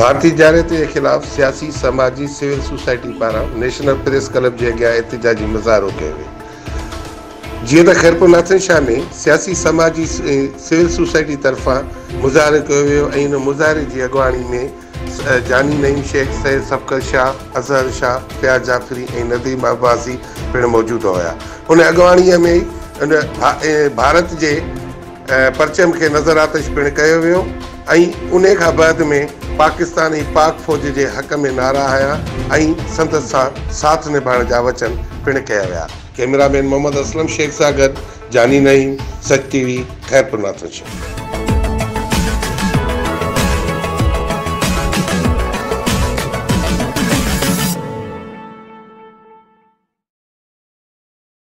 भारतीय जारियत के खिलाफ सियासी समाजी सिविल सोसाइटी पारा नेशनल प्रेस क्लब के अॻियां एहतजाजी मुज़ाहिरो कयो वियो। जीअं त खैरपुर नाथन शाह में सियासी समाजी सिविल सोसाइटी तरफ़ां मुज़ाहिरो कयो वियो ऐं इन मुज़ाहिरे जी अॻुवाणी में जानी नईम शेख, सैयद सफ़कर शाह, अज़हर शाह, फ़याज़ जाफ़री ऐं नदीम अब्बासी पिणु मौजूद हुआ। उन अॻुवाणीअ में भारत जे परचम के नज़र आतिश पिणु कयो वियो ऐं उन खां बाद में पाकिस्तान ऐं पाक फ़ौज जे हक़ में नारा आया ऐं संदसि सां साथ निभाइण जा वचन पिणु कया विया। कैमरामैन मोहम्मद असलम शेख सां गॾु जानी नईम, सच टीवी, खैरपुर नाथन शाह।